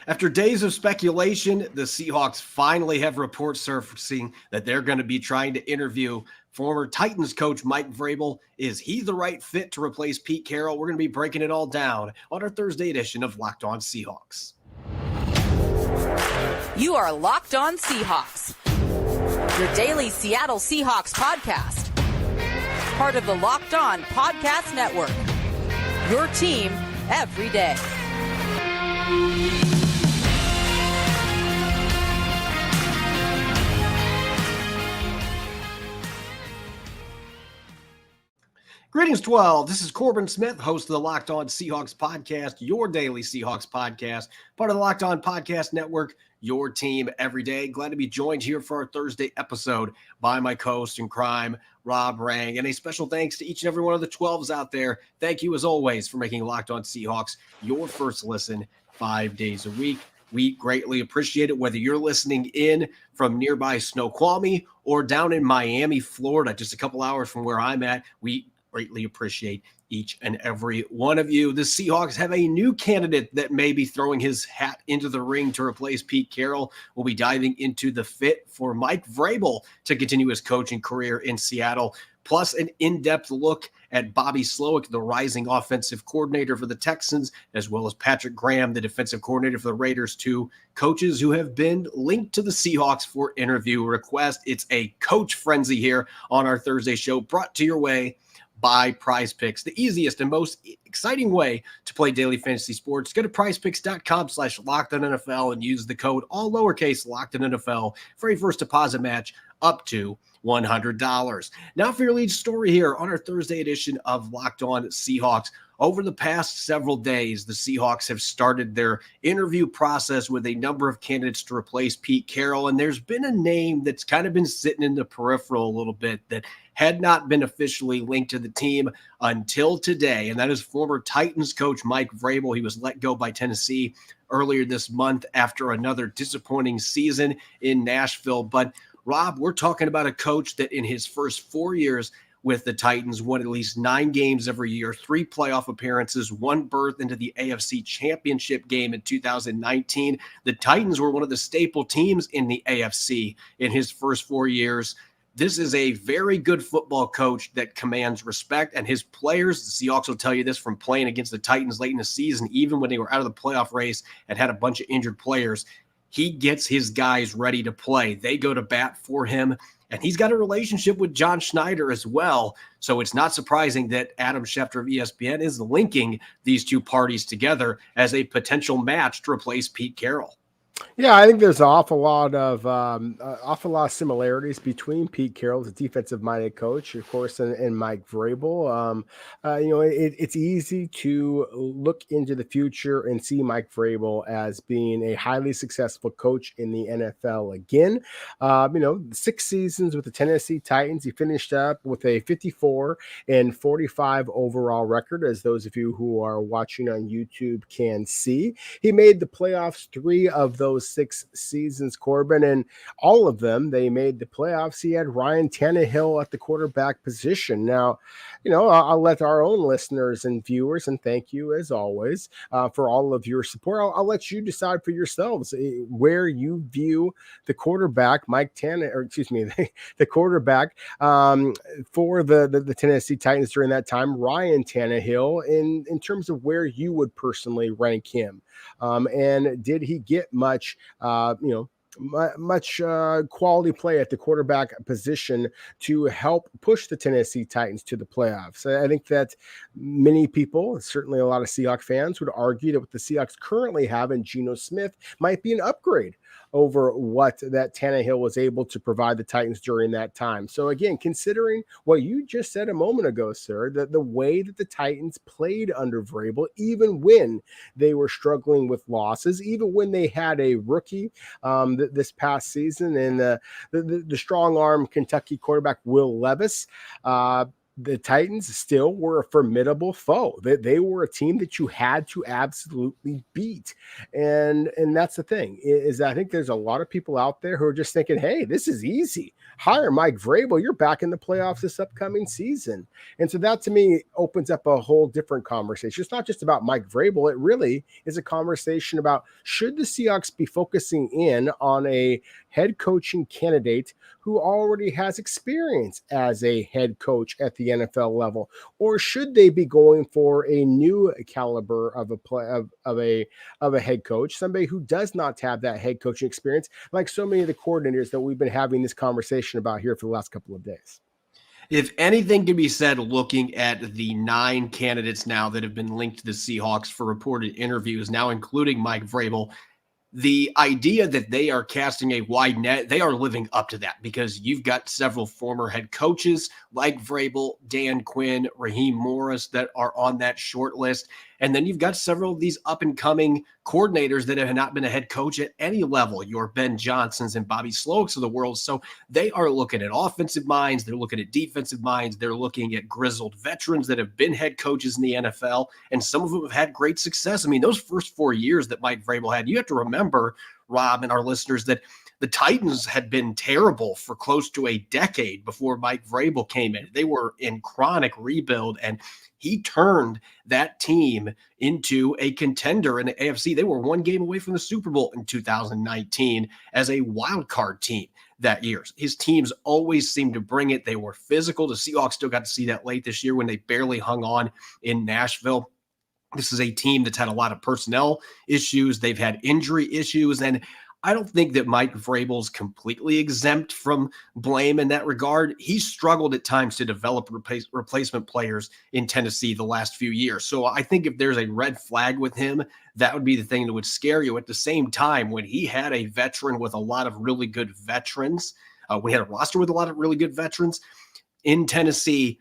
After days of speculation, the Seahawks finally have reports surfacing that they're going to be trying to interview former Titans coach Mike Vrabel. Is he the right fit to replace Pete Carroll? We're going to be breaking it all down on our Thursday edition of Locked On Seahawks. You are Locked On Seahawks, your daily Seattle Seahawks podcast. Part of the Locked On Podcast Network, your team every day. Greetings, 12. This is Corbin Smith, host of the Locked On Seahawks podcast, your daily Seahawks podcast, part of the Locked On Podcast Network, your team every day. Glad to be joined here for our Thursday episode by my co-host in crime, Rob Rang. And a special thanks to each and every one of the 12s out there. Thank you, as always, for making Locked On Seahawks your first listen 5 days a week. We greatly appreciate it, whether you're listening in from nearby Snoqualmie or down in Miami, Florida, just a couple hours from where I'm at. We greatly appreciate each and every one of you. The Seahawks have a new candidate that may be throwing his hat into the ring to replace Pete Carroll. We'll be diving into the fit for Mike Vrabel to continue his coaching career in Seattle, plus an in-depth look at Bobby Slowik, the rising offensive coordinator for the Texans, as well as Patrick Graham, the defensive coordinator for the Raiders, two coaches who have been linked to the Seahawks for interview request. It's a coach frenzy here on our Thursday show, brought to your way by Prize Picks, the easiest and most exciting way to play daily fantasy sports. Go to prizepicks.com/LockedOnNFL and use the code all lowercase LockedOnNFL for a first deposit match up to $100. Now for your lead story here on our Thursday edition of Locked On Seahawks. Over the past several days, the Seahawks have started their interview process with a number of candidates to replace Pete Carroll, and there's been a name that's kind of been sitting in the peripheral a little bit that had not been officially linked to the team until today, and that is former Titans coach Mike Vrabel. He was let go by Tennessee earlier this month after another disappointing season in Nashville. But Rob, we're talking about a coach that in his first 4 years with the Titans won at least 9 games every year, 3 playoff appearances, 1 berth into the AFC Championship game in 2019. The Titans were one of the staple teams in the AFC in his first 4 years. This is a very good football coach that commands respect, and his players, the Seahawks will tell you this from playing against the Titans late in the season, even when they were out of the playoff race and had a bunch of injured players, he gets his guys ready to play. They go to bat for him. And he's got a relationship with John Schneider as well. So it's not surprising that Adam Schefter of ESPN is linking these two parties together as a potential match to replace Pete Carroll. Yeah, I think there's an awful lot of similarities between Pete Carroll, the defensive-minded coach, of course, and Mike Vrabel. It's easy to look into the future and see Mike Vrabel as being a highly successful coach in the NFL again. 6 seasons with the Tennessee Titans. He finished up with a 54-45 overall record, as those of you who are watching on YouTube can see. He made the playoffs 3 of those 6 seasons, Corbin, and all of them, they made the playoffs. He had Ryan Tannehill at the quarterback position. Now, I'll let our own listeners and viewers, and thank you as always for all of your support. I'll let you decide for yourselves where you view the quarterback, the quarterback for the Tennessee Titans during that time, Ryan Tannehill, in terms of where you would personally rank him. And did he get much quality play at the quarterback position to help push the Tennessee Titans to the playoffs? I think that many people, certainly a lot of Seahawks fans, would argue that what the Seahawks currently have in Geno Smith might be an upgrade over what that Tannehill was able to provide the Titans during that time. So again, considering what you just said a moment ago, sir, that the way that the Titans played under Vrabel, even when they were struggling with losses, even when they had a rookie this past season and the strong arm Kentucky quarterback Will Levis, the Titans still were a formidable foe. They were a team that you had to absolutely beat. And that's the thing, is I think there's a lot of people out there who are just thinking, hey, this is easy. Hire Mike Vrabel. You're back in the playoffs this upcoming season. And so that to me opens up a whole different conversation. It's not just about Mike Vrabel. It really is a conversation about, should the Seahawks be focusing in on a head coaching candidate who already has experience as a head coach at the NFL level, or should they be going for a new caliber of a head coach, somebody who does not have that head coaching experience, like so many of the coordinators that we've been having this conversation about here for the last couple of days? If anything can be said, looking at the 9 candidates now that have been linked to the Seahawks for reported interviews, now including Mike Vrabel, the idea that they are casting a wide net, they are living up to that, because you've got several former head coaches like Vrabel, Dan Quinn, Raheem Morris that are on that short list. And then you've got several of these up-and-coming coordinators that have not been a head coach at any level, your Ben Johnsons and Bobby Slowiks of the world. So they are looking at offensive minds. They're looking at defensive minds. They're looking at grizzled veterans that have been head coaches in the NFL, and some of them have had great success. I mean, those first 4 years that Mike Vrabel had, you have to remember, Rob and our listeners, that the Titans had been terrible for close to a decade before Mike Vrabel came in. They were in chronic rebuild, and he turned that team into a contender in the AFC. They were 1 game away from the Super Bowl in 2019 as a wild card team that year. His teams always seemed to bring it. They were physical. The Seahawks still got to see that late this year when they barely hung on in Nashville. This is a team that's had a lot of personnel issues. They've had injury issues, and I don't think that Mike Vrabel's completely exempt from blame in that regard. He struggled at times to develop replacement players in Tennessee the last few years. So I think if there's a red flag with him, that would be the thing that would scare you. At the same time, when he had a veteran with a lot of really good veterans, we had a roster with a lot of really good veterans in Tennessee,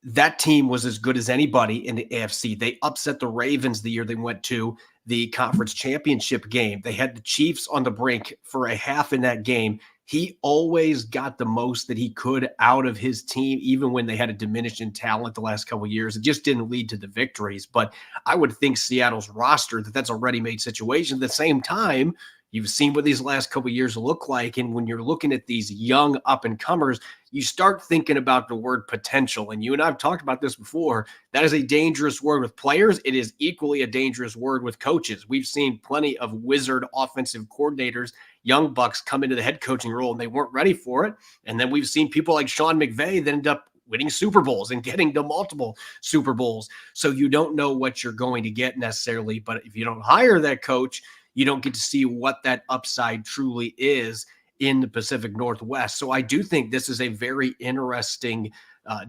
that team was as good as anybody in the AFC. They upset the Ravens the year they went to the conference championship game. They had the Chiefs on the brink for a half in that game. He always got the most that he could out of his team, even when they had a diminished in talent the last couple of years. It just didn't lead to the victories. But I would think Seattle's roster, that's a ready-made situation. At the same time, you've seen what these last couple of years look like. And when you're looking at these young up-and-comers, you start thinking about the word potential. And you and I have talked about this before. That is a dangerous word with players. It is equally a dangerous word with coaches. We've seen plenty of wizard offensive coordinators, young bucks, come into the head coaching role, and they weren't ready for it. And then we've seen people like Sean McVay that end up winning Super Bowls and getting to multiple Super Bowls. So you don't know what you're going to get necessarily. But if you don't hire that coach, you don't get to see what that upside truly is in the Pacific Northwest. So I do think this is a very interesting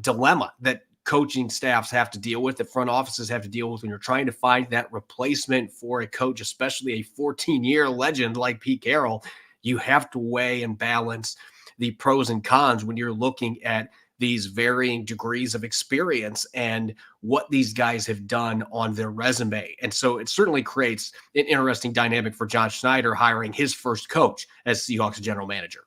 dilemma that coaching staffs have to deal with, that front offices have to deal with when you're trying to find that replacement for a coach, especially a 14-year legend like Pete Carroll. You have to weigh and balance the pros and cons when you're looking at these varying degrees of experience and what these guys have done on their resume. And so it certainly creates an interesting dynamic for John Schneider hiring his first coach as Seahawks general manager.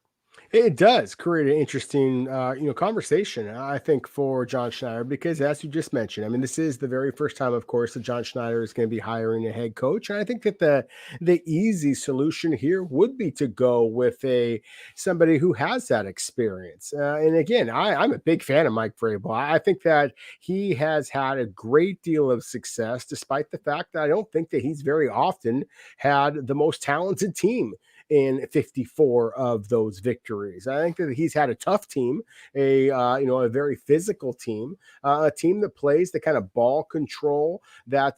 It does create an interesting, conversation, I think, for John Schneider, because as you just mentioned, I mean, this is the very first time, of course, that John Schneider is going to be hiring a head coach. And I think that the easy solution here would be to go with somebody who has that experience. And again, I'm a big fan of Mike Vrabel. I think that he has had a great deal of success, despite the fact that I don't think that he's very often had the most talented team in 54 of those victories. I think that he's had a tough team, a very physical team, a team that plays the kind of ball control that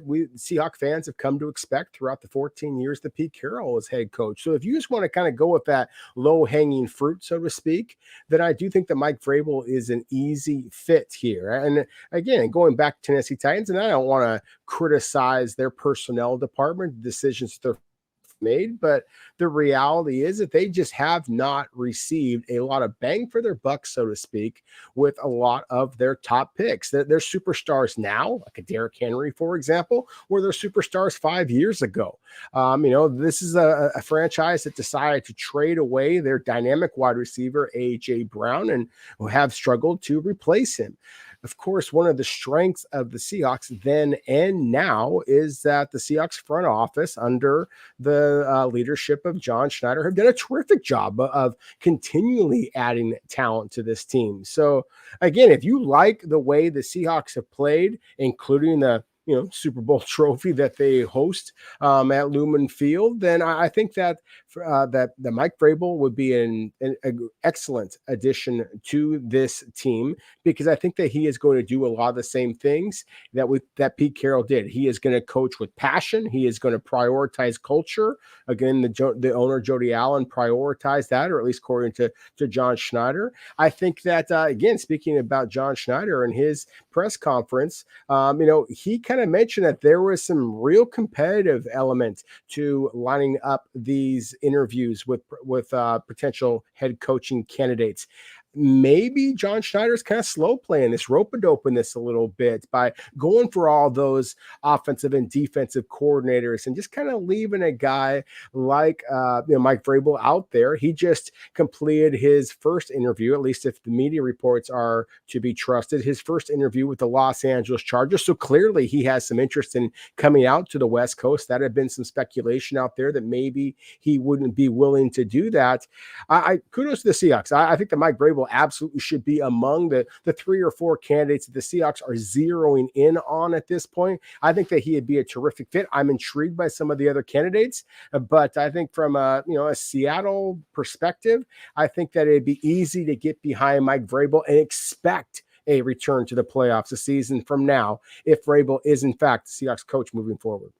we Seahawks fans have come to expect throughout the 14 years that Pete Carroll was head coach. So if you just want to kind of go with that low-hanging fruit, so to speak, then I do think that Mike Vrabel is an easy fit here. And again, going back to Tennessee Titans, and I don't want to criticize their personnel department, the decisions that they're made. But the reality is that they just have not received a lot of bang for their buck, so to speak, with a lot of their top picks. They're superstars now, like a Derrick Henry, for example, or they're superstars 5 years ago. This is a franchise that decided to trade away their dynamic wide receiver, A.J. Brown, and who have struggled to replace him. Of course, one of the strengths of the Seahawks then and now is that the Seahawks front office under the leadership of John Schneider have done a terrific job of continually adding talent to this team. So again, if you like the way the Seahawks have played, including the Super Bowl trophy that they host at Lumen Field, then I think that Mike Vrabel would be an excellent addition to this team, because I think that he is going to do a lot of the same things that Pete Carroll did. He is going to coach with passion. He is going to prioritize culture. Again, the owner, Jody Allen, prioritized that, or at least according to John Schneider. I think that, again, speaking about John Schneider and his press conference, he kind of mentioned that there was some real competitive element to lining up these interviews with potential head coaching candidates. Maybe John Schneider's kind of slow playing this, rope-a-dope in this a little bit by going for all those offensive and defensive coordinators and just kind of leaving a guy like Mike Vrabel out there. He just completed his first interview, at least if the media reports are to be trusted, his first interview with the Los Angeles Chargers. So clearly he has some interest in coming out to the West Coast. That had been some speculation out there that maybe he wouldn't be willing to do that. Kudos to the Seahawks. I think that Mike Vrabel absolutely should be among the 3 or 4 candidates that the Seahawks are zeroing in on at this point. I think that he'd be a terrific fit. I'm intrigued by some of the other candidates, but I think from a Seattle perspective, I think that it'd be easy to get behind Mike Vrabel and expect a return to the playoffs a season from now if Vrabel is in fact the Seahawks coach moving forward.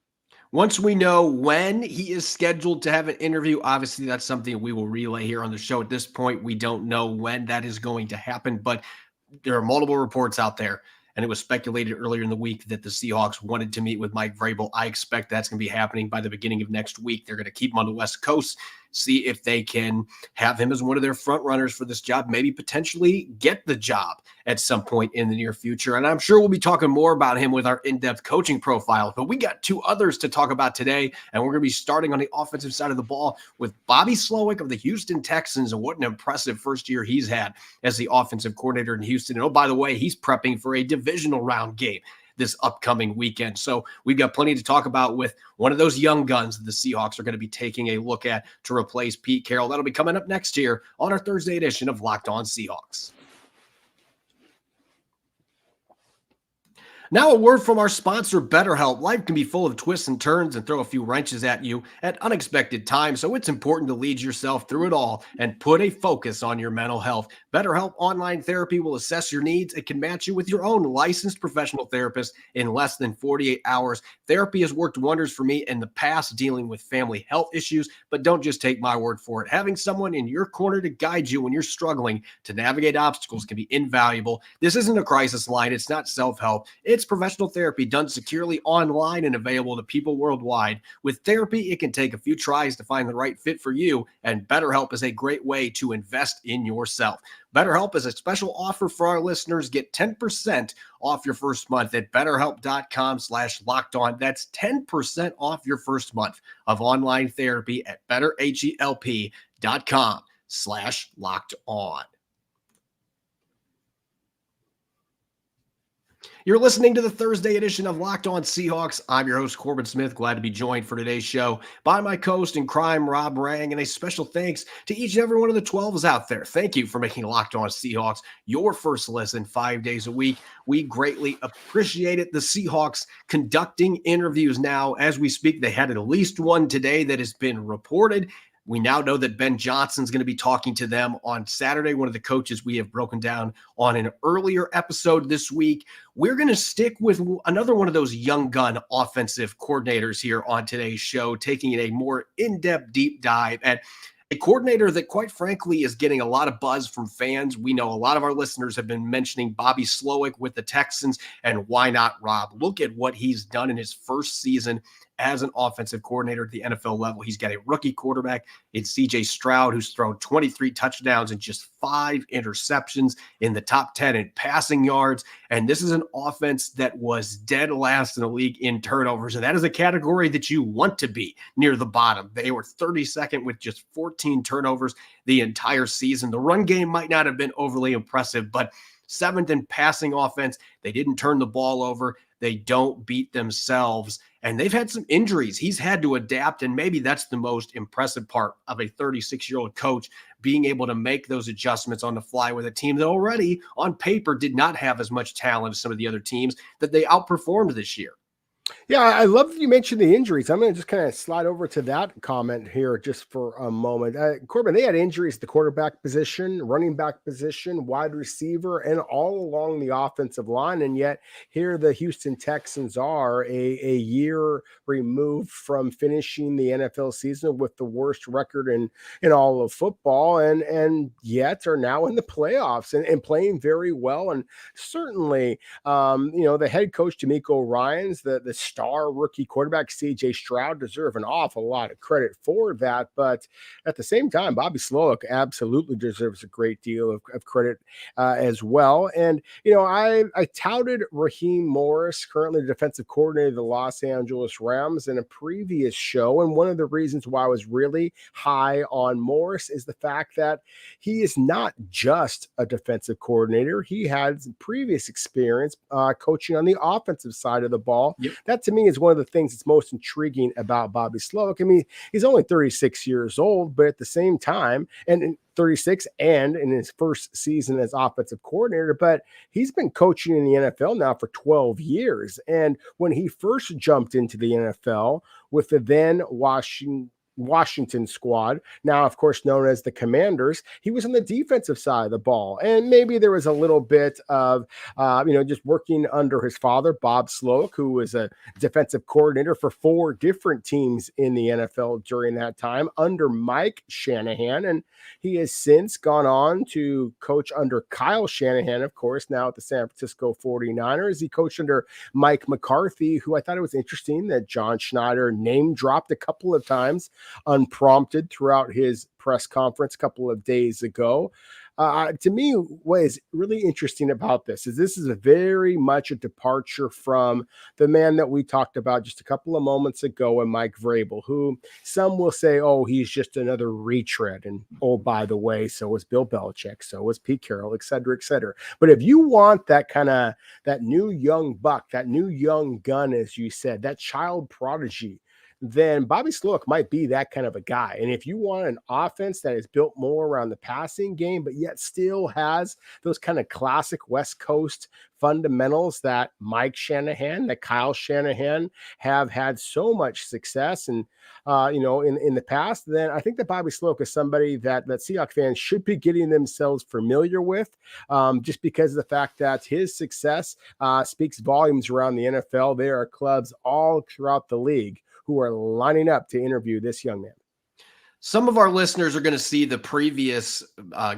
Once we know when he is scheduled to have an interview, obviously that's something we will relay here on the show. At this point, we don't know when that is going to happen, but there are multiple reports out there, and it was speculated earlier in the week that the Seahawks wanted to meet with Mike Vrabel. I expect that's going to be happening by the beginning of next week. They're going to keep him on the West Coast, see if they can have him as one of their front runners for this job, maybe potentially get the job at some point in the near future. And I'm sure we'll be talking more about him with our in-depth coaching profile, but we got 2 others to talk about today. And we're going to be starting on the offensive side of the ball with Bobby Slowik of the Houston Texans. And what an impressive first year he's had as the offensive coordinator in Houston. And oh, by the way, he's prepping for a divisional round game this upcoming weekend. So we've got plenty to talk about with one of those young guns that the Seahawks are going to be taking a look at to replace Pete Carroll. That'll be coming up next year on our Thursday edition of Locked On Seahawks. Now a word from our sponsor, BetterHelp. Life can be full of twists and turns and throw a few wrenches at you at unexpected times, so it's important to lead yourself through it all and put a focus on your mental health. BetterHelp Online Therapy will assess your needs. It can match you with your own licensed professional therapist in less than 48 hours. Therapy has worked wonders for me in the past dealing with family health issues, but don't just take my word for it. Having someone in your corner to guide you when you're struggling to navigate obstacles can be invaluable. This isn't a crisis line. It's not self-help. It's professional therapy done securely online and available to people worldwide. With therapy, it can take a few tries to find the right fit for you, and BetterHelp is a great way to invest in yourself. BetterHelp is a special offer for our listeners. Get 10% off your first month at BetterHelp.com/lockedon. That's 10% off your first month of online therapy at BetterHelp.com/lockedon. You're listening to the Thursday edition of Locked On Seahawks. I'm your host, Corbin Smith. Glad to be joined for today's show by my co-host in crime, Rob Rang, and a special thanks to each and every one of the 12s out there. Thank you for making Locked On Seahawks your first listen 5 days a week. We greatly appreciate it. The Seahawks conducting interviews now as we speak. They had at least one today that has been reported. We now know that Ben Johnson's going to be talking to them on Saturday, one of the coaches we have broken down on an earlier episode this week. We're going to stick with another one of those young gun offensive coordinators here on today's show, taking a more in-depth deep dive at a coordinator that, quite frankly, is getting a lot of buzz from fans. We know a lot of our listeners have been mentioning Bobby Slowik with the Texans, and why not Rob? Look at what he's done in his first season as an offensive coordinator at the NFL level. He's got a rookie quarterback in C.J. Stroud, who's thrown 23 touchdowns and just 5 interceptions, in the top 10 in passing yards. And this is an offense that was dead last in the league in turnovers. And that is a category that you want to be near the bottom. They were 32nd with just 14 turnovers the entire season. The run game might not have been overly impressive, but 7th in passing offense. They didn't turn the ball over. They don't beat themselves. And they've had some injuries. He's had to adapt, and maybe that's the most impressive part of a 36-year-old coach, being able to make those adjustments on the fly with a team that already, on paper, did not have as much talent as some of the other teams that they outperformed this year. Yeah, I love that you mentioned the injuries. I'm going to just kind of slide over to that comment here just for a moment. Corbin, they had injuries at the quarterback position, running back position, wide receiver, and all along the offensive line. And yet here the Houston Texans are a year removed from finishing the NFL season with the worst record in all of football, and yet are now in the playoffs and playing very well. And certainly, the head coach, D'Amico Ryans, the star rookie quarterback C.J. Stroud deserve an awful lot of credit for that. But at the same time, Bobby Slowik absolutely deserves a great deal of credit as well. And, I touted Raheem Morris, currently the defensive coordinator of the Los Angeles Rams, in a previous show. And one of the reasons why I was really high on Morris is the fact that he is not just a defensive coordinator. He has previous experience coaching on the offensive side of the ball. Yep. That to me is one of the things that's most intriguing about Bobby Slowik. I mean, he's only 36 years old, but at the same time, and 36 and in his first season as offensive coordinator, but he's been coaching in the NFL now for 12 years. And when he first jumped into the NFL with the then Washington squad, now of course known as the Commanders, he was on the defensive side of the ball, and maybe there was a little bit of just working under his father, Bob Slowik, who was a defensive coordinator for 4 different teams in the NFL during that time under Mike Shanahan. And he has since gone on to coach under Kyle Shanahan, of course, now at the San Francisco 49ers. He coached under Mike McCarthy, who I thought it was interesting that John Schneider name dropped a couple of times unprompted throughout his press conference a couple of days ago. To me, what is really interesting about this is a very much a departure from the man that we talked about just a couple of moments ago, and Mike Vrabel, who some will say, oh, he's just another retread. And oh, by the way, so was Bill Belichick, so was Pete Carroll, et cetera, et cetera. But if you want that new young buck, that new young gun, as you said, that child prodigy, then Bobby Slowik might be that kind of a guy. And if you want an offense that is built more around the passing game, but yet still has those kind of classic West Coast fundamentals that Mike Shanahan, that Kyle Shanahan have had so much success and in the past, then I think that Bobby Slowik is somebody that Seahawks fans should be getting themselves familiar with, just because of the fact that his success speaks volumes around the NFL. There are clubs all throughout the league who are lining up to interview this young man. Some of our listeners are going to see the previous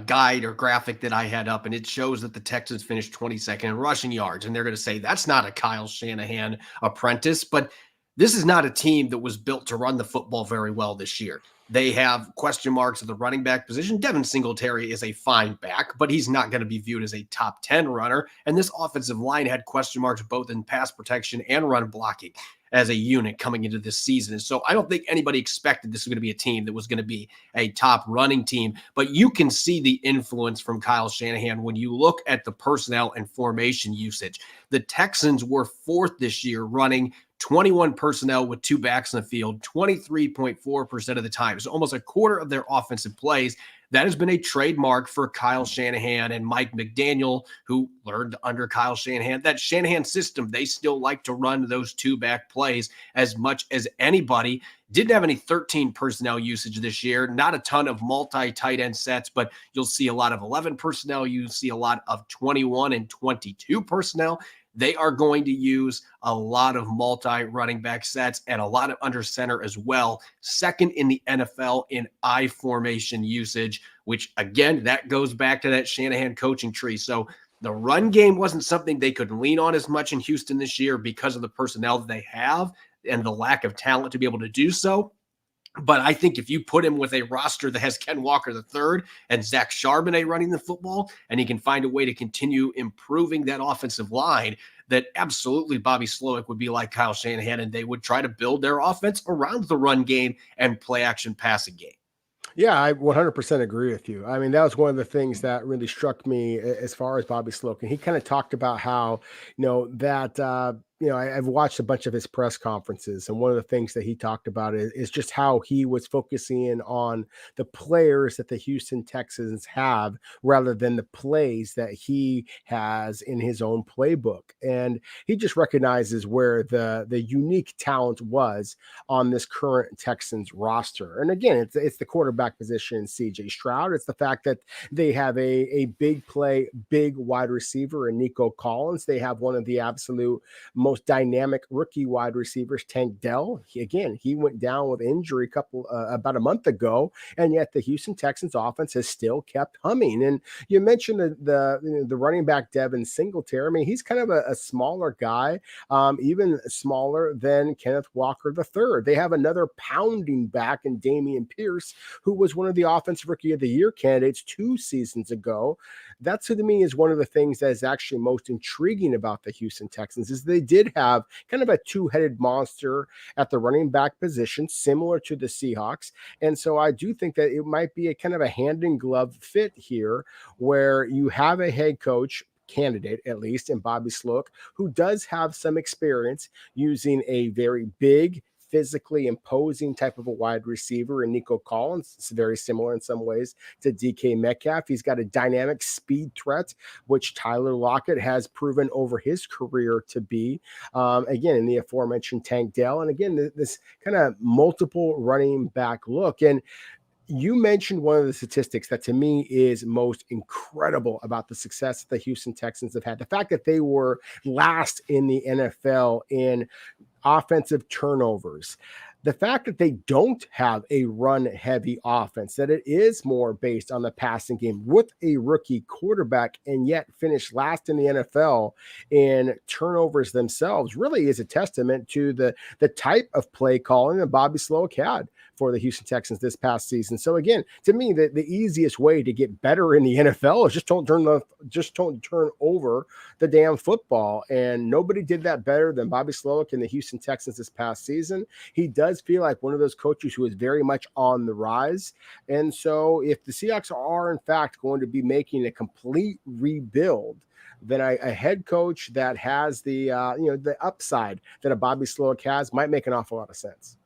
guide or graphic that I had up, and it shows that the Texans finished 22nd in rushing yards. And they're going to say that's not a Kyle Shanahan apprentice, but this is not a team that was built to run the football very well this year. They have question marks at the running back position. Devin Singletary is a fine back, but he's not going to be viewed as a top 10 runner. And this offensive line had question marks both in pass protection and run blocking as a unit coming into this season. And so I don't think anybody expected this was going to be a team that was going to be a top running team, but you can see the influence from Kyle Shanahan when you look at the personnel and formation usage. The Texans were 4th this year, running 21 personnel with 2 backs in the field, 23.4% of the time. So almost a quarter of their offensive plays. That has been a trademark for Kyle Shanahan and Mike McDaniel, who learned under Kyle Shanahan. That Shanahan system, they still like to run those 2-back plays as much as anybody. Didn't have any 13 personnel usage this year. Not a ton of multi-tight end sets, but you'll see a lot of 11 personnel. You'll see a lot of 21 and 22 personnel. They are going to use a lot of multi-running back sets and a lot of under center as well. 2nd in the NFL in I formation usage, which again, that goes back to that Shanahan coaching tree. So the run game wasn't something they could lean on as much in Houston this year because of the personnel that they have. and the lack of talent to be able to do so. But I think if you put him with a roster that has Ken Walker III and Zach Charbonnet running the football, and he can find a way to continue improving that offensive line, that absolutely Bobby Slowik would be like Kyle Shanahan, and they would try to build their offense around the run game and play action passing game. Yeah, I 100% agree with you. I mean, that was one of the things that really struck me as far as Bobby Slowik. And he kind of talked about how, I've watched a bunch of his press conferences, and one of the things that he talked about is just how he was focusing in on the players that the Houston Texans have rather than the plays that he has in his own playbook. And he just recognizes where the unique talent was on this current Texans roster. And again, it's the quarterback position, CJ Stroud. It's the fact that they have a big play, big wide receiver in Nico Collins. They have one of the absolute most dynamic rookie wide receivers, Tank Dell. He went down with injury about a month ago, and yet the Houston Texans offense has still kept humming. And you mentioned the running back Devin Singletary. I mean, he's kind of a smaller guy, even smaller than Kenneth Walker III. They have another pounding back in Damian Pierce, who was one of the offensive rookie of the year candidates 2 seasons ago. That's, to me, is one of the things that is actually most intriguing about the Houston Texans is they did have kind of a two-headed monster at the running back position, similar to the Seahawks. And so I do think that it might be a kind of a hand-in-glove fit here where you have a head coach candidate, at least in Bobby Slowik, who does have some experience using a very big, physically imposing type of a wide receiver in Nico Collins. It's very similar in some ways to DK Metcalf. He's got a dynamic speed threat, which Tyler Lockett has proven over his career to be. Again, in the aforementioned Tank Dell. And again, this kind of multiple running back look. And you mentioned one of the statistics that to me is most incredible about the success that the Houston Texans have had. The fact that they were last in the NFL in offensive turnovers. The fact that they don't have a run-heavy offense, that it is more based on the passing game with a rookie quarterback and yet finish last in the NFL in turnovers themselves really is a testament to the type of play calling that Bobby Slowik had for the Houston Texans this past season. So again, to me, the easiest way to get better in the NFL is just don't turn over the damn football. And nobody did that better than Bobby Slowik and the Houston Texans this past season. He does feel like one of those coaches who is very much on the rise. And so if the Seahawks are in fact going to be making a complete rebuild, then a head coach that has the upside that a Bobby Slowik has might make an awful lot of sense.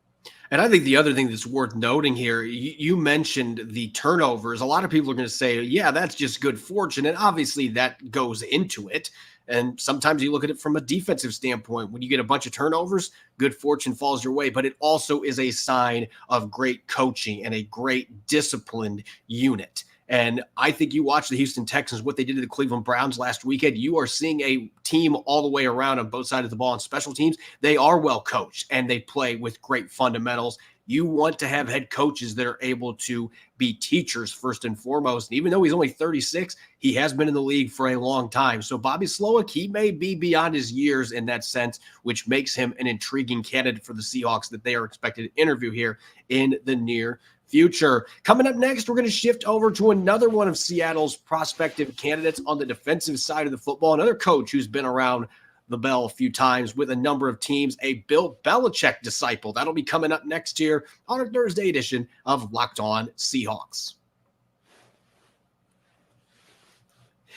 And I think the other thing that's worth noting here, you mentioned the turnovers. A lot of people are going to say, yeah, that's just good fortune. And obviously that goes into it. And sometimes you look at it from a defensive standpoint. When you get a bunch of turnovers, good fortune falls your way. But it also is a sign of great coaching and a great disciplined unit. And I think you watch the Houston Texans, what they did to the Cleveland Browns last weekend. You are seeing a team all the way around on both sides of the ball on special teams. They are well coached and they play with great fundamentals. You want to have head coaches that are able to be teachers first and foremost. And even though he's only 36, he has been in the league for a long time. So Bobby Slowik, he may be beyond his years in that sense, which makes him an intriguing candidate for the Seahawks that they are expected to interview here in the near future. Coming up next, we're going to shift over to another one of Seattle's prospective candidates on the defensive side of the football, another coach who's been around the bell a few times with a number of teams, a Bill Belichick disciple. That'll be coming up next year on our Thursday edition of Locked On Seahawks.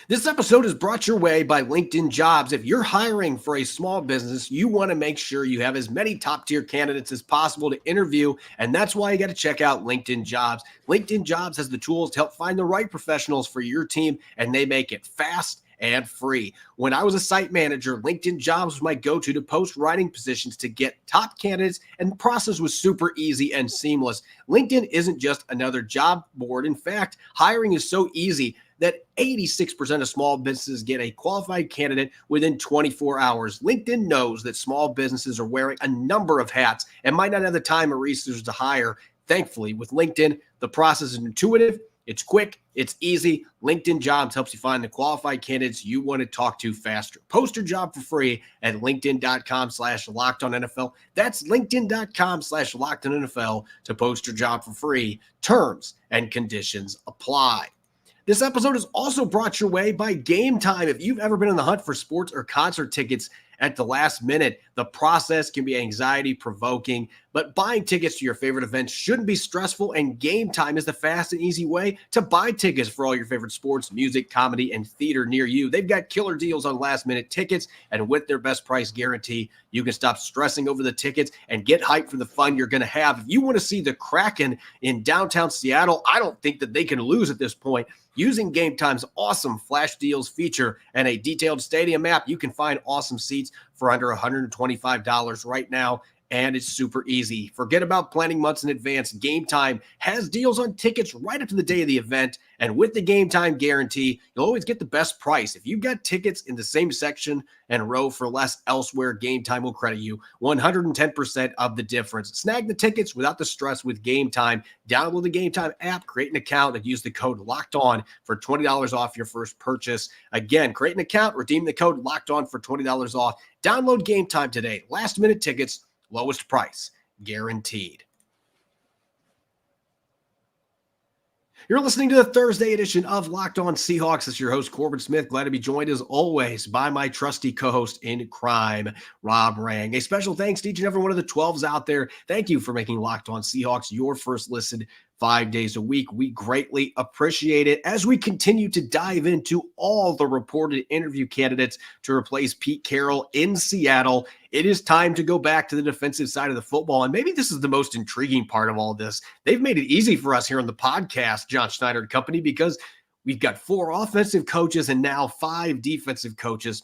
This episode is brought your way by LinkedIn Jobs. If you're hiring for a small business, you want to make sure you have as many top-tier candidates as possible to interview, and that's why you got to check out LinkedIn Jobs. LinkedIn Jobs has the tools to help find the right professionals for your team, and they make it fast and free. When I was a site manager, LinkedIn Jobs was my go-to to post writing positions to get top candidates, and the process was super easy and seamless. LinkedIn isn't just another job board. In fact, hiring is so easy that 86% of small businesses get a qualified candidate within 24 hours. LinkedIn knows that small businesses are wearing a number of hats and might not have the time or resources to hire. Thankfully, with LinkedIn, the process is intuitive, It's quick, it's easy. LinkedIn Jobs helps you find the qualified candidates you want to talk to faster. Post your job for free at linkedin.com/LockedOnNFL. That's linkedin.com/LockedOnNFL to post your job for free. Terms and conditions apply. This episode is also brought your way by Game Time. If you've ever been in the hunt for sports or concert tickets at the last minute, the process can be anxiety-provoking, but buying tickets to your favorite events shouldn't be stressful, and Game Time is the fast and easy way to buy tickets for all your favorite sports, music, comedy, and theater near you. They've got killer deals on last-minute tickets, and with their best price guarantee, you can stop stressing over the tickets and get hyped for the fun you're going to have. If you want to see the Kraken in downtown Seattle, I don't think that they can lose at this point. Using Game Time's awesome flash deals feature and a detailed stadium map, you can find awesome seats for under $125 right now, and it's super easy. Forget about planning months in advance. Game Time has deals on tickets right up to the day of the event, and with the Game Time guarantee, you'll always get the best price. If you've got tickets in the same section and row for less elsewhere, Game Time will credit you 110% of the difference. Snag the tickets without the stress with Game Time. Download the Game Time app, create an account, and use the code LOCKEDON for $20 off your first purchase. Again, create an account, redeem the code LOCKEDON for $20 off. Download Game Time today. Last-minute tickets, lowest price, guaranteed. You're listening to the Thursday edition of Locked On Seahawks. It's your host, Corbin Smith. Glad to be joined, as always, by my trusty co-host in crime, Rob Rang. A special thanks to each and every one of the 12s out there. Thank you for making Locked On Seahawks your first listen 5 days a week. We greatly appreciate it as we continue to dive into all the reported interview candidates to replace Pete Carroll in Seattle. It is time to go back to the defensive side of the football, and maybe this is the most intriguing part of all this. They've made it easy for us here on the podcast, John Schneider and company, because we've got 4 offensive coaches and now 5 defensive coaches.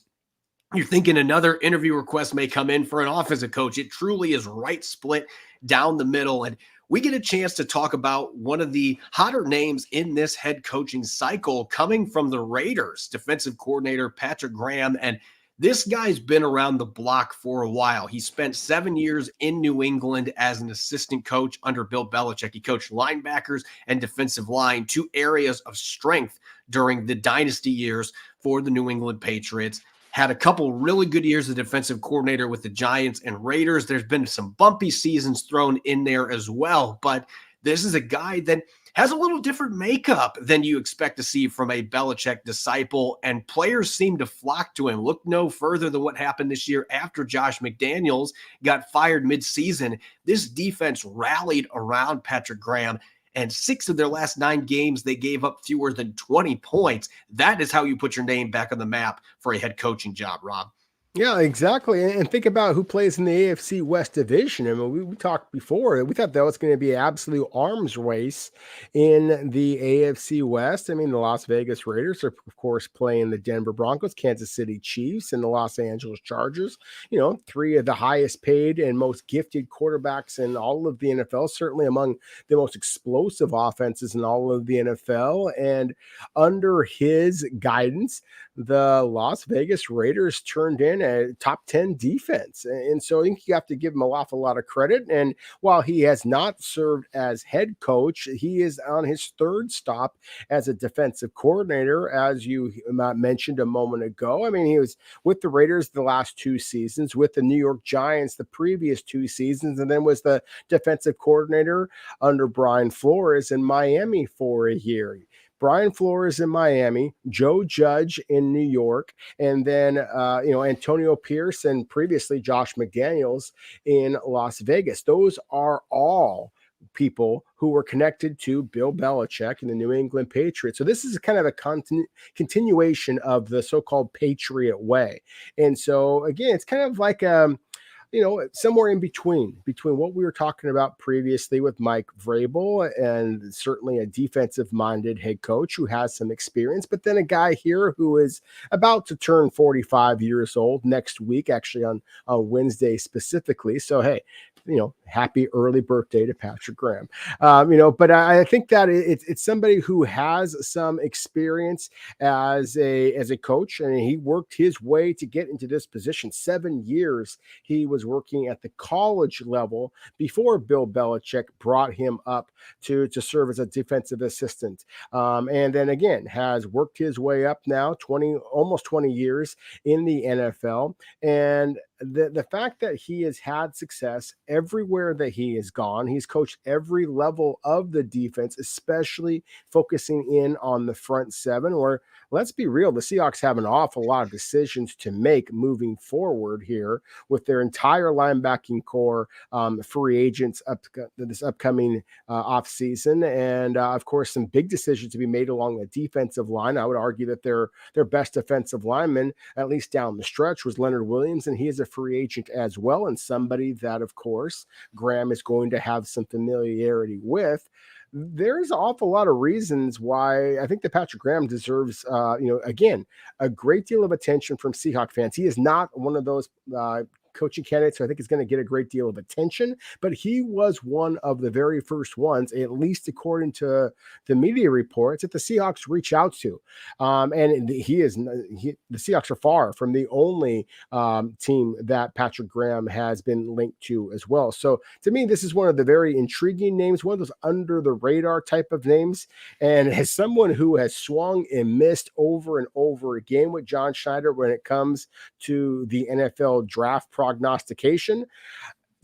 You're thinking another interview request may come in for an offensive coach. It truly is right split down the middle, and we get a chance to talk about one of the hotter names in this head coaching cycle coming from the Raiders, defensive coordinator Patrick Graham. And this guy's been around the block for a while. He spent 7 years in New England as an assistant coach under Bill Belichick. He coached linebackers and defensive line, 2 areas of strength during the dynasty years for the New England Patriots. Had a couple really good years as defensive coordinator with the Giants and Raiders. There's been some bumpy seasons thrown in there as well, but this is a guy that has a little different makeup than you expect to see from a Belichick disciple, and players seem to flock to him. Look no further than what happened this year after Josh McDaniels got fired midseason. This defense rallied around Patrick Graham, and 6 of their last 9 games, they gave up fewer than 20 points. That is how you put your name back on the map for a head coaching job, Rob. Yeah, exactly. And think about who plays in the AFC West division. I mean, we talked before. We thought that was going to be an absolute arms race in the AFC West. I mean, the Las Vegas Raiders are, of course, playing the Denver Broncos, Kansas City Chiefs, and the Los Angeles Chargers. 3 of the highest paid and most gifted quarterbacks in all of the NFL, certainly among the most explosive offenses in all of the NFL. And under his guidance, the Las Vegas Raiders turned in a top 10 defense. And so I think you have to give him an awful lot of credit. And while he has not served as head coach, he is on his 3rd stop as a defensive coordinator, as you mentioned a moment ago. I mean, he was with the Raiders the last 2 seasons, with the New York Giants the previous 2 seasons, and then was the defensive coordinator under Brian Flores in Miami for a year. Brian Flores in Miami, Joe Judge in New York, and then, Antonio Pierce and previously Josh McDaniels in Las Vegas. Those are all people who were connected to Bill Belichick and the New England Patriots. So this is kind of a continuation of the so-called Patriot way. And so, again, it's kind of like somewhere in between what we were talking about previously with Mike Vrabel, and certainly a defensive-minded head coach who has some experience, but then a guy here who is about to turn 45 years old next week, actually on Wednesday specifically. So, hey, happy early birthday to Patrick Graham. But I think that it's somebody who has some experience as a coach, and he worked his way to get into this position. 7 years he was was working at the college level before Bill Belichick brought him up to serve as a defensive assistant. And then again, has worked his way up now, almost 20 years in the NFL. And the fact that he has had success everywhere that he has gone, he's coached every level of the defense, especially focusing in on the front seven, where, let's be real, the Seahawks have an awful lot of decisions to make moving forward here with their entire linebacking core, free agents this upcoming offseason, and of course, some big decisions to be made along the defensive line. I would argue that their best defensive lineman, at least down the stretch, was Leonard Williams, and he is a free agent as well, and somebody that, of course, Graham is going to have some familiarity with. There's an awful lot of reasons why I think that Patrick Graham deserves, again, a great deal of attention from Seahawk fans. He is not one of those coaching candidates who I think is going to get a great deal of attention, but he was one of the very first ones, at least according to the media reports, that the Seahawks reach out to. And the Seahawks are far from the only team that Patrick Graham has been linked to as well. So to me, this is one of the very intriguing names, one of those under the radar type of names. And as someone who has swung and missed over and over again with John Schneider when it comes to the NFL draft prognostication,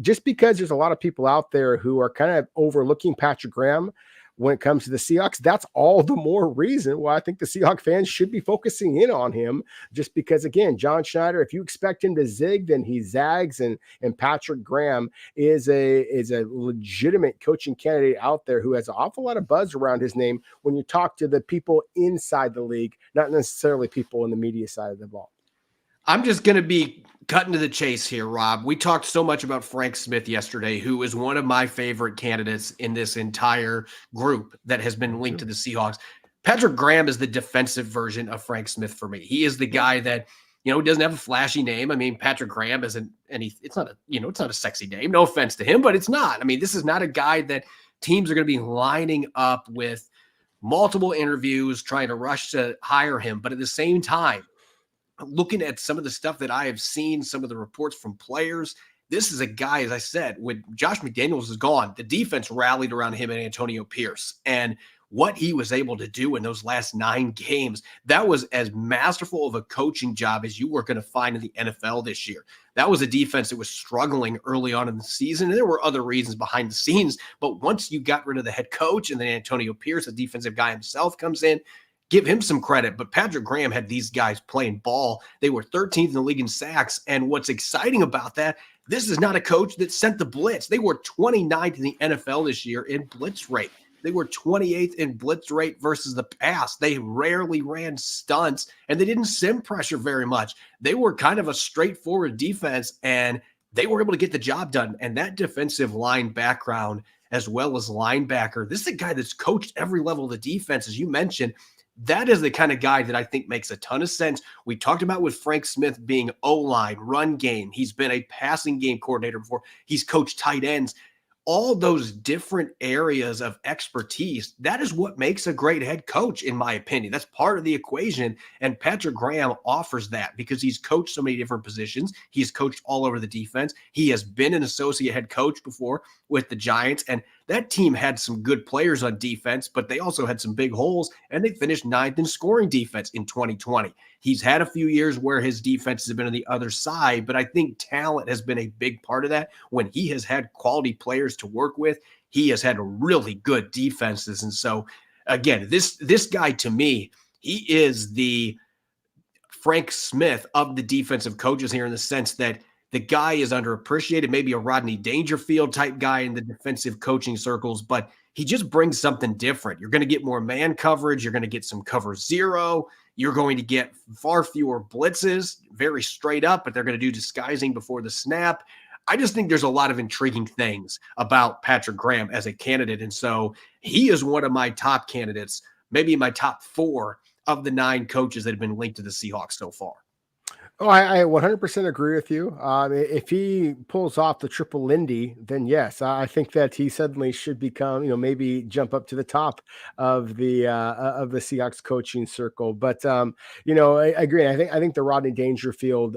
just because there's a lot of people out there who are kind of overlooking Patrick Graham when it comes to the Seahawks, that's all the more reason why I think the Seahawks fans should be focusing in on him. Just because, again, John Schneider, if you expect him to zig, then he zags, and Patrick Graham is a legitimate coaching candidate out there who has an awful lot of buzz around his name when you talk to the people inside the league, not necessarily people in the media side of the ball. I'm just going to be cutting to the chase here, Rob. We talked so much about Frank Smith yesterday, who is one of my favorite candidates in this entire group that has been linked to the Seahawks. Patrick Graham is the defensive version of Frank Smith for me. He is the guy that, doesn't have a flashy name. I mean, Patrick Graham isn't it's not a sexy name. No offense to him, but it's not. I mean, this is not a guy that teams are going to be lining up with multiple interviews trying to rush to hire him. But at the same time, looking at some of the stuff that I have seen, some of the reports from players, this is a guy, as I said, when Josh McDaniels is gone, the defense rallied around him and Antonio Pierce. And what he was able to do in those last 9 games, that was as masterful of a coaching job as you were going to find in the NFL this year. That was a defense that was struggling early on in the season, and there were other reasons behind the scenes. But once you got rid of the head coach and then Antonio Pierce, the defensive guy himself, comes in, give him some credit, but Patrick Graham had these guys playing ball. They were 13th in the league in sacks, and what's exciting about that, this is not a coach that sent the blitz. They were 29th in the NFL this year in blitz rate. They were 28th in blitz rate versus the pass. They rarely ran stunts, and they didn't sim pressure very much. They were kind of a straightforward defense, and they were able to get the job done. And that defensive line background, as well as linebacker, this is a guy that's coached every level of the defense, as you mentioned. That is the kind of guy that I think makes a ton of sense. We talked about with Frank Smith being O-line, run game. He's been a passing game coordinator before. He's coached tight ends. All those different areas of expertise, that is what makes a great head coach, in my opinion. That's part of the equation, and Patrick Graham offers that because he's coached so many different positions. He's coached all over the defense. He has been an associate head coach before with the Giants, and that team had some good players on defense, but they also had some big holes, and they finished 9th in scoring defense in 2020. He's had a few years where his defenses have been on the other side, but I think talent has been a big part of that. When he has had quality players to work with, he has had really good defenses. And so, again, this guy, to me, he is the Frank Smith of the defensive coaches here, in the sense that the guy is underappreciated, maybe a Rodney Dangerfield type guy in the defensive coaching circles, but he just brings something different. You're going to get more man coverage. You're going to get some cover zero. You're going to get far fewer blitzes, very straight up, but they're going to do disguising before the snap. I just think there's a lot of intriguing things about Patrick Graham as a candidate. And so he is one of my top candidates, maybe my top 4 of the 9 coaches that have been linked to the Seahawks so far. Oh, I 100% agree with you. If he pulls off the triple Lindy, then yes, I think that he suddenly should become, maybe jump up to the top of the Seahawks coaching circle. But I agree. I think the Rodney Dangerfield,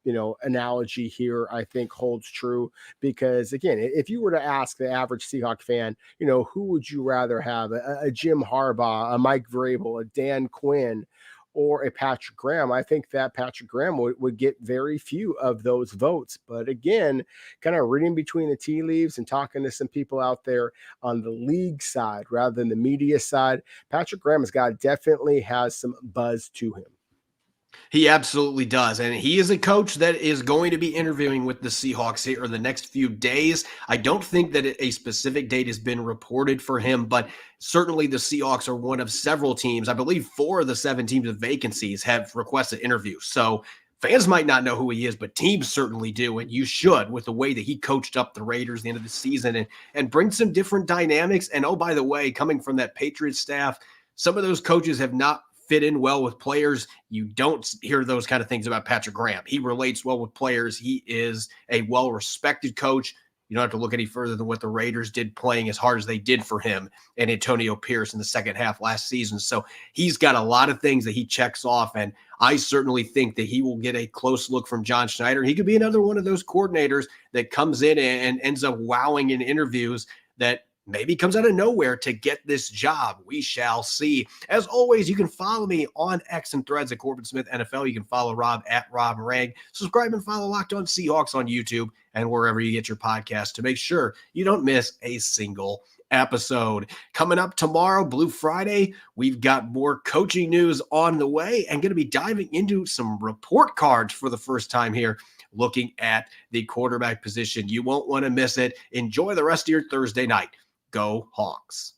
analogy here, I think holds true because again, if you were to ask the average Seahawk fan, who would you rather have, a Jim Harbaugh, a Mike Vrabel, a Dan Quinn, or a Patrick Graham, I think that Patrick Graham would get very few of those votes. But again, kind of reading between the tea leaves and talking to some people out there on the league side rather than the media side, Patrick Graham definitely has some buzz to him. He absolutely does. And he is a coach that is going to be interviewing with the Seahawks here in the next few days. I don't think that a specific date has been reported for him, but certainly the Seahawks are one of several teams. I believe 4 of the 7 teams with vacancies have requested interviews. So fans might not know who he is, but teams certainly do. And you should, with the way that he coached up the Raiders at the end of the season and bring some different dynamics. And oh, by the way, coming from that Patriots staff, some of those coaches have not fit in well with players. You don't hear those kind of things about Patrick Graham. He relates well with players. He is a well-respected coach. You don't have to look any further than what the Raiders did playing as hard as they did for him and Antonio Pierce in the second half last season. So he's got a lot of things that he checks off, and I certainly think that he will get a close look from John Schneider. He could be another one of those coordinators that comes in and ends up wowing in interviews that maybe comes out of nowhere to get this job. We shall see. As always, you can follow me on X and Threads at Corbin Smith NFL. You can follow Rob at Rob Rang. Subscribe and follow Locked On Seahawks on YouTube and wherever you get your podcast to make sure you don't miss a single episode. Coming up tomorrow, Blue Friday, we've got more coaching news on the way and going to be diving into some report cards for the first time here, looking at the quarterback position. You won't want to miss it. Enjoy the rest of your Thursday night. Go Hawks.